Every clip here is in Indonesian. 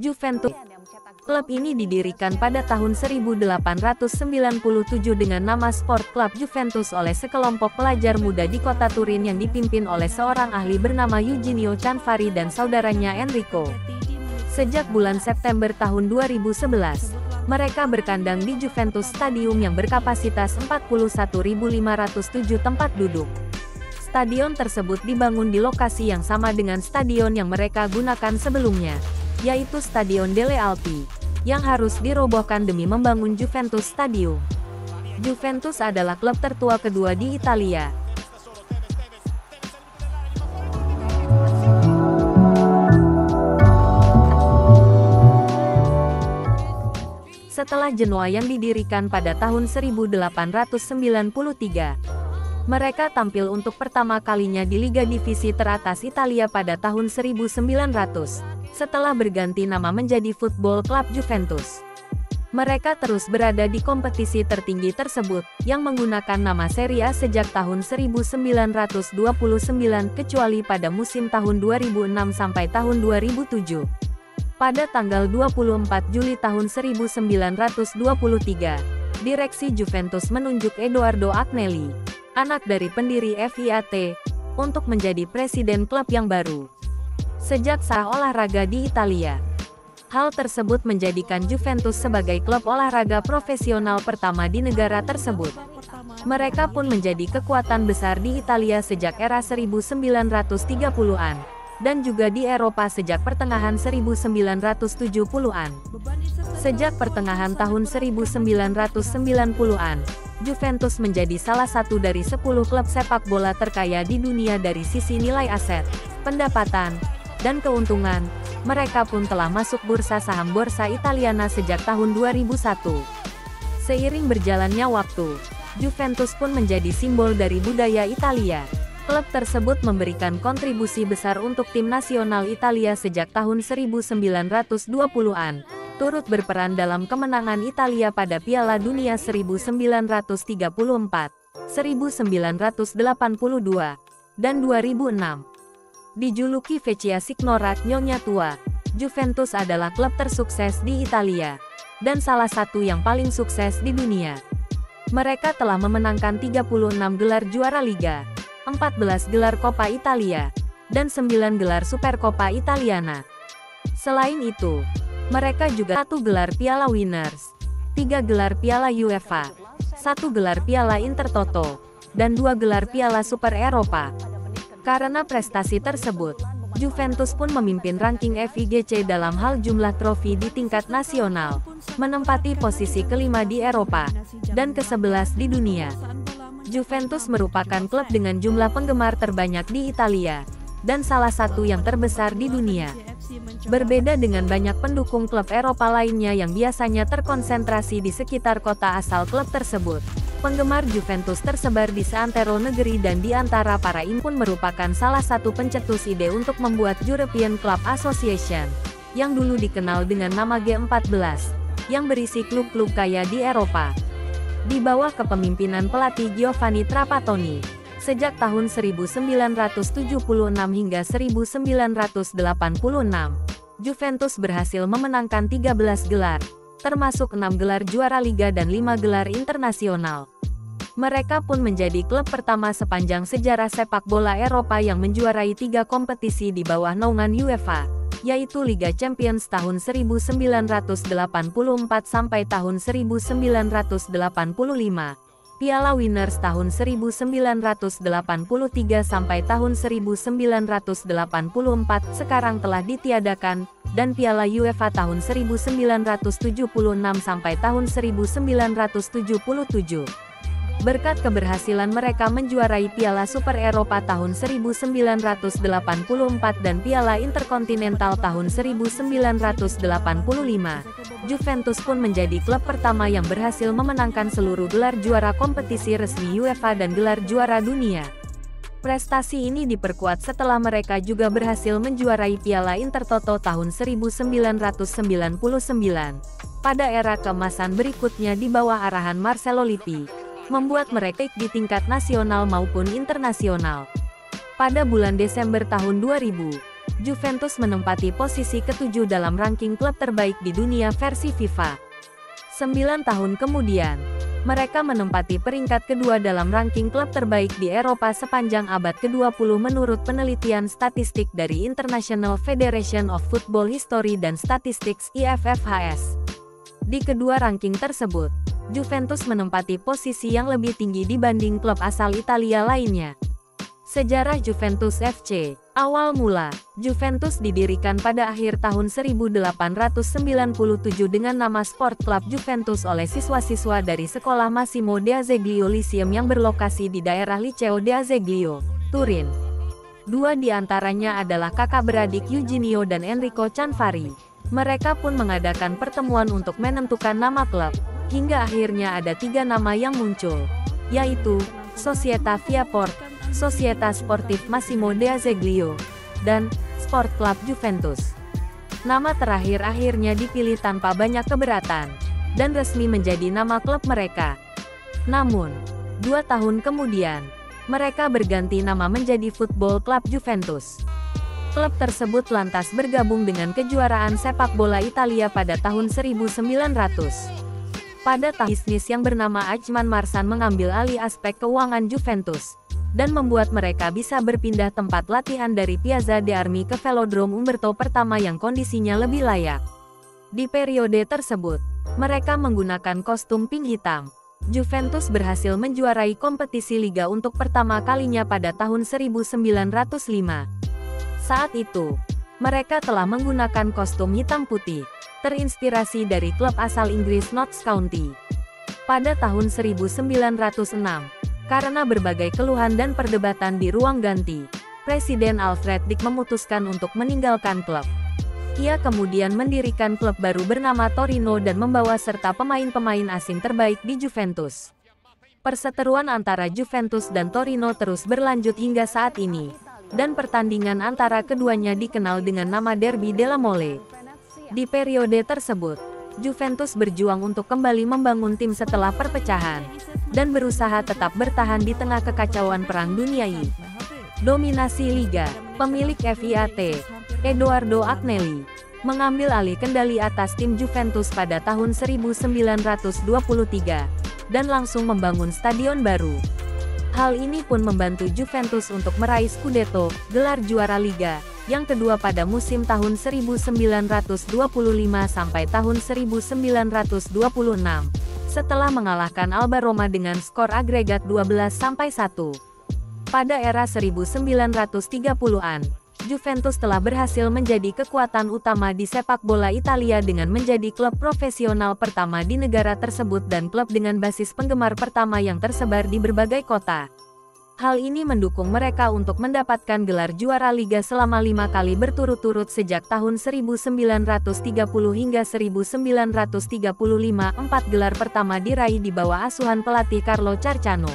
Juventus. Klub ini didirikan pada tahun 1897 dengan nama Sport Club Juventus oleh sekelompok pelajar muda di kota Turin yang dipimpin oleh seorang ahli bernama Eugenio Canvari dan saudaranya Enrico. Sejak bulan September tahun 2011, mereka berkandang di Juventus Stadium yang berkapasitas 41.507 tempat duduk. Stadion tersebut dibangun di lokasi yang sama dengan stadion yang mereka gunakan sebelumnya, yaitu Stadion Delle Alpi, yang harus dirobohkan demi membangun Juventus Stadium. Juventus adalah klub tertua kedua di Italia. Setelah Genoa yang didirikan pada tahun 1893, mereka tampil untuk pertama kalinya di Liga Divisi teratas Italia pada tahun 1900. Setelah berganti nama menjadi Football Club Juventus. Mereka terus berada di kompetisi tertinggi tersebut, yang menggunakan nama Serie A sejak tahun 1929 kecuali pada musim tahun 2006 sampai tahun 2007. Pada tanggal 24 Juli tahun 1923, direksi Juventus menunjuk Edoardo Agnelli, anak dari pendiri FIAT, untuk menjadi presiden klub yang baru. Sejak sah olahraga di Italia. Hal tersebut menjadikan Juventus sebagai klub olahraga profesional pertama di negara tersebut. Mereka pun menjadi kekuatan besar di Italia sejak era 1930-an, dan juga di Eropa sejak pertengahan 1970-an. Sejak pertengahan tahun 1990-an, Juventus menjadi salah satu dari 10 klub sepak bola terkaya di dunia dari sisi nilai aset, pendapatan, dan keuntungan. Mereka pun telah masuk bursa saham Borsa Italiana sejak tahun 2001. Seiring berjalannya waktu, Juventus pun menjadi simbol dari budaya Italia. Klub tersebut memberikan kontribusi besar untuk tim nasional Italia sejak tahun 1920-an, turut berperan dalam kemenangan Italia pada Piala Dunia 1934, 1982, dan 2006. Dijuluki Vecchia Signora, Nyonya Tua, Juventus adalah klub tersukses di Italia, dan salah satu yang paling sukses di dunia. Mereka telah memenangkan 36 gelar juara Liga, 14 gelar Coppa Italia, dan 9 gelar Supercoppa Italiana. Selain itu, mereka juga 1 gelar Piala Winners, 3 gelar Piala UEFA, 1 gelar Piala Intertoto, dan 2 gelar Piala Super Eropa. Karena prestasi tersebut, Juventus pun memimpin ranking FIGC dalam hal jumlah trofi di tingkat nasional, menempati posisi kelima di Eropa, dan ke-11 di dunia. Juventus merupakan klub dengan jumlah penggemar terbanyak di Italia, dan salah satu yang terbesar di dunia. Berbeda dengan banyak pendukung klub Eropa lainnya yang biasanya terkonsentrasi di sekitar kota asal klub tersebut. Penggemar Juventus tersebar di seantero negeri dan di antara para pun merupakan salah satu pencetus ide untuk membuat European Club Association, yang dulu dikenal dengan nama G14, yang berisi klub-klub kaya di Eropa. Di bawah kepemimpinan pelatih Giovanni Trapattoni, sejak tahun 1976 hingga 1986, Juventus berhasil memenangkan 13 gelar, termasuk 6 gelar juara Liga dan 5 gelar internasional. Mereka pun menjadi klub pertama sepanjang sejarah sepak bola Eropa yang menjuarai 3 kompetisi di bawah naungan UEFA, yaitu Liga Champions tahun 1984 sampai tahun 1985, Piala Winners tahun 1983 sampai tahun 1984 sekarang telah ditiadakan, dan Piala UEFA tahun 1976 sampai tahun 1977. Berkat keberhasilan mereka menjuarai Piala Super Eropa tahun 1984 dan Piala Interkontinental tahun 1985, Juventus pun menjadi klub pertama yang berhasil memenangkan seluruh gelar juara kompetisi resmi UEFA dan gelar juara dunia. Prestasi ini diperkuat setelah mereka juga berhasil menjuarai Piala Intertoto tahun 1999. Pada era keemasan berikutnya di bawah arahan Marcelo Lippi, membuat mereka di tingkat nasional maupun internasional. Pada bulan Desember tahun 2000, Juventus menempati posisi ke-7 dalam ranking klub terbaik di dunia versi FIFA. 9 tahun kemudian, mereka menempati peringkat kedua dalam ranking klub terbaik di Eropa sepanjang abad ke-20 menurut penelitian statistik dari International Federation of Football History dan Statistics (IFFHS). Di kedua ranking tersebut, Juventus menempati posisi yang lebih tinggi dibanding klub asal Italia lainnya. Sejarah Juventus FC. Awal mula, Juventus didirikan pada akhir tahun 1897 dengan nama Sport Club Juventus oleh siswa-siswa dari sekolah Massimo d'Azeglio Lyceum yang berlokasi di daerah Liceo d'Azeglio, Turin. Dua di antaranya adalah kakak beradik Eugenio dan Enrico Cianfari. Mereka pun mengadakan pertemuan untuk menentukan nama klub, hingga akhirnya ada 3 nama yang muncul, yaitu Società Viaport, Società Sportif Massimo d'Azeglio, dan Sport Club Juventus. Nama terakhir akhirnya dipilih tanpa banyak keberatan, dan resmi menjadi nama klub mereka. Namun, 2 tahun kemudian, mereka berganti nama menjadi Football Club Juventus. Klub tersebut lantas bergabung dengan kejuaraan sepak bola Italia pada tahun 1900. Pada tahun bisnis yang bernama Ajman Marsan mengambil alih aspek keuangan Juventus, dan membuat mereka bisa berpindah tempat latihan dari Piazza de Armi ke Velodrome Umberto pertama yang kondisinya lebih layak. Di periode tersebut, mereka menggunakan kostum pink hitam. Juventus berhasil menjuarai kompetisi liga untuk pertama kalinya pada tahun 1905. Saat itu, mereka telah menggunakan kostum hitam putih, terinspirasi dari klub asal Inggris Notts County. Pada tahun 1906, karena berbagai keluhan dan perdebatan di ruang ganti, Presiden Alfred Dick memutuskan untuk meninggalkan klub. Ia kemudian mendirikan klub baru bernama Torino dan membawa serta pemain-pemain asing terbaik di Juventus. Perseteruan antara Juventus dan Torino terus berlanjut hingga saat ini, dan pertandingan antara keduanya dikenal dengan nama Derby della Mole. Di periode tersebut, Juventus berjuang untuk kembali membangun tim setelah perpecahan, dan berusaha tetap bertahan di tengah kekacauan Perang Dunia I. Dominasi Liga. Pemilik FIAT, Edoardo Agnelli, mengambil alih kendali atas tim Juventus pada tahun 1923, dan langsung membangun stadion baru. Hal ini pun membantu Juventus untuk meraih Scudetto, gelar juara Liga, yang kedua pada musim tahun 1925 sampai tahun 1926. Setelah mengalahkan Alba Roma dengan skor agregat 12-1. Pada era 1930-an, Juventus telah berhasil menjadi kekuatan utama di sepak bola Italia dengan menjadi klub profesional pertama di negara tersebut dan klub dengan basis penggemar pertama yang tersebar di berbagai kota. Hal ini mendukung mereka untuk mendapatkan gelar juara Liga selama 5 kali berturut-turut sejak tahun 1930 hingga 1935. 4 gelar pertama diraih di bawah asuhan pelatih Carlo Carcano.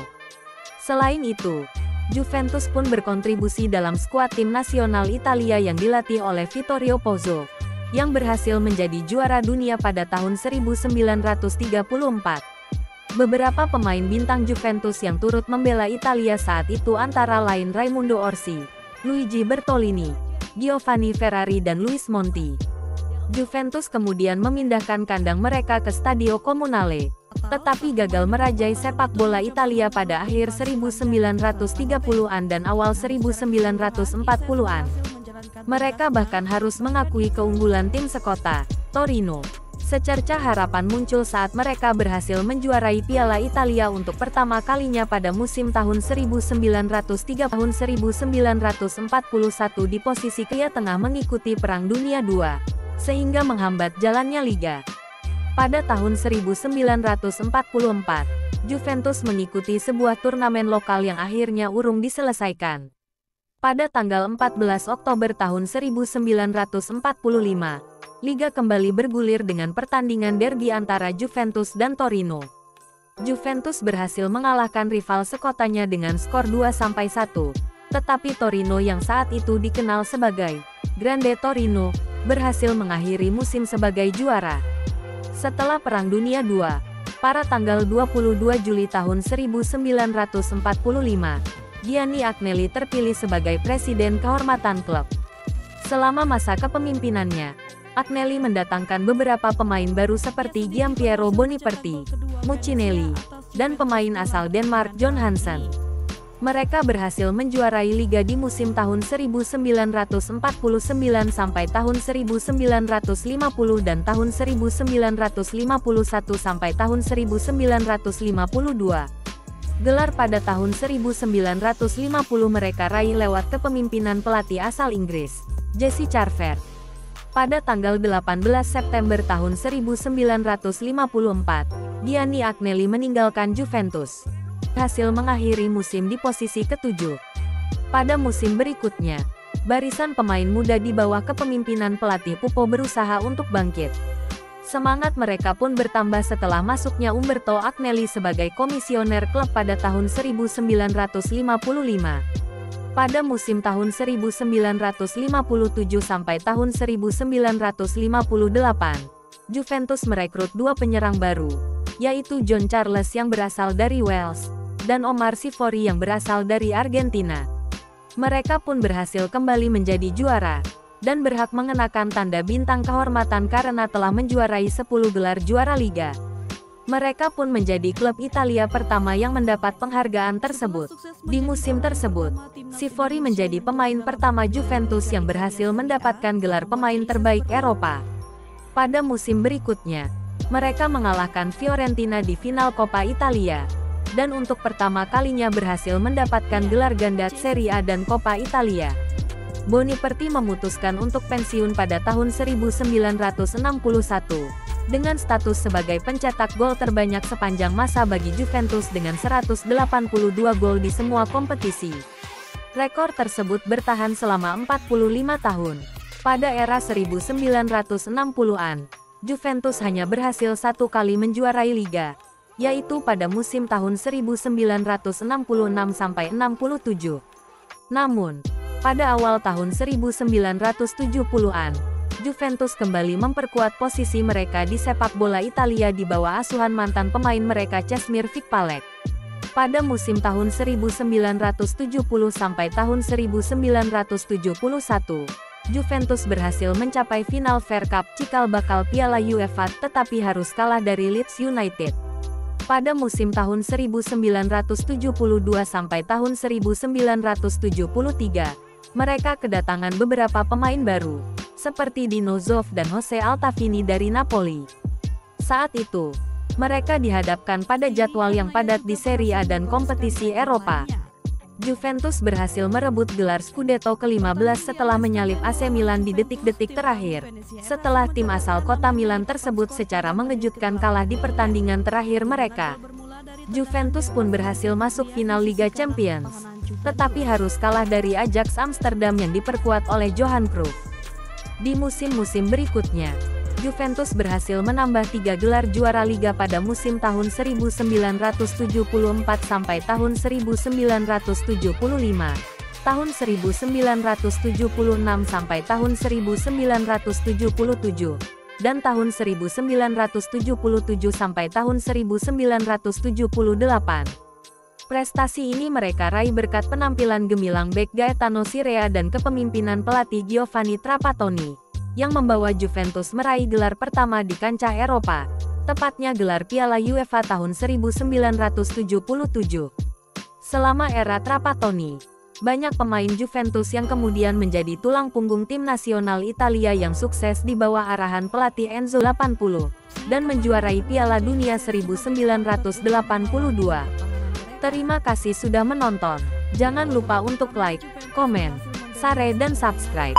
Selain itu, Juventus pun berkontribusi dalam skuad tim nasional Italia yang dilatih oleh Vittorio Pozzo, yang berhasil menjadi juara dunia pada tahun 1934. Beberapa pemain bintang Juventus yang turut membela Italia saat itu antara lain Raimundo Orsi, Luigi Bertolini, Giovanni Ferrari dan Luis Monti. Juventus kemudian memindahkan kandang mereka ke Stadio Comunale, tetapi gagal merajai sepak bola Italia pada akhir 1930-an dan awal 1940-an. Mereka bahkan harus mengakui keunggulan tim sekota, Torino. Secerca harapan muncul saat mereka berhasil menjuarai Piala Italia untuk pertama kalinya pada musim tahun 1930. Tahun 1941 di posisi kiri tengah mengikuti Perang Dunia II, sehingga menghambat jalannya liga. Pada tahun 1944, Juventus mengikuti sebuah turnamen lokal yang akhirnya urung diselesaikan. Pada tanggal 14 Oktober tahun 1945, Liga kembali bergulir dengan pertandingan derby antara Juventus dan Torino. Juventus berhasil mengalahkan rival sekotanya dengan skor 2-1, tetapi Torino yang saat itu dikenal sebagai Grande Torino, berhasil mengakhiri musim sebagai juara. Setelah Perang Dunia II, pada tanggal 22 Juli tahun 1945, Gianni Agnelli terpilih sebagai presiden kehormatan klub. Selama masa kepemimpinannya, Agnelli mendatangkan beberapa pemain baru seperti Giampiero Boniperti, Muccinelli, dan pemain asal Denmark John Hansen. Mereka berhasil menjuarai liga di musim tahun 1949 sampai tahun 1950 dan tahun 1951 sampai tahun 1952. Gelar pada tahun 1950 mereka raih lewat kepemimpinan pelatih asal Inggris, Jesse Charver. Pada tanggal 18 September tahun 1954, Gianni Agnelli meninggalkan Juventus. Hasil mengakhiri musim di posisi ke-7. Pada musim berikutnya, barisan pemain muda di bawah kepemimpinan pelatih Pupo berusaha untuk bangkit. Semangat mereka pun bertambah setelah masuknya Umberto Agnelli sebagai komisioner klub pada tahun 1955. Pada musim tahun 1957 sampai tahun 1958, Juventus merekrut dua penyerang baru, yaitu John Charles yang berasal dari Wales, dan Omar Sivori yang berasal dari Argentina. Mereka pun berhasil kembali menjadi juara, dan berhak mengenakan tanda bintang kehormatan karena telah menjuarai 10 gelar juara liga. Mereka pun menjadi klub Italia pertama yang mendapat penghargaan tersebut. Di musim tersebut, Sivori menjadi pemain pertama Juventus yang berhasil mendapatkan gelar pemain terbaik Eropa. Pada musim berikutnya, mereka mengalahkan Fiorentina di final Coppa Italia, dan untuk pertama kalinya berhasil mendapatkan gelar ganda Serie A dan Coppa Italia. Boniperti memutuskan untuk pensiun pada tahun 1961. Dengan status sebagai pencetak gol terbanyak sepanjang masa bagi Juventus dengan 182 gol di semua kompetisi. Rekor tersebut bertahan selama 45 tahun. Pada era 1960-an, Juventus hanya berhasil satu kali menjuarai liga, yaitu pada musim tahun 1966-67. Namun, pada awal tahun 1970-an, Juventus kembali memperkuat posisi mereka di sepak bola Italia di bawah asuhan mantan pemain mereka Česimir Fikpalek. Pada musim tahun 1970 sampai tahun 1971, Juventus berhasil mencapai final Fed Cup cikal bakal Piala UEFA tetapi harus kalah dari Leeds United. Pada musim tahun 1972 sampai tahun 1973, mereka kedatangan beberapa pemain baru, seperti Dino Zoff dan Jose Altafini dari Napoli. Saat itu, mereka dihadapkan pada jadwal yang padat di Serie A dan kompetisi Eropa. Juventus berhasil merebut gelar Scudetto ke-15 setelah menyalip AC Milan di detik-detik terakhir, setelah tim asal kota Milan tersebut secara mengejutkan kalah di pertandingan terakhir mereka. Juventus pun berhasil masuk final Liga Champions, tetapi harus kalah dari Ajax Amsterdam yang diperkuat oleh Johan Cruyff. Di musim-musim berikutnya, Juventus berhasil menambah 3 gelar juara liga pada musim tahun 1974 sampai tahun 1975, tahun 1976 sampai tahun 1977, dan tahun 1977 sampai tahun 1978. Prestasi ini mereka raih berkat penampilan gemilang bek Gaetano Scirea dan kepemimpinan pelatih Giovanni Trapattoni, yang membawa Juventus meraih gelar pertama di kancah Eropa, tepatnya gelar Piala UEFA tahun 1977. Selama era Trapattoni, banyak pemain Juventus yang kemudian menjadi tulang punggung tim nasional Italia yang sukses di bawah arahan pelatih Enzo 80, dan menjuarai Piala Dunia 1982. Terima kasih sudah menonton. Jangan lupa untuk like, komen, share dan subscribe.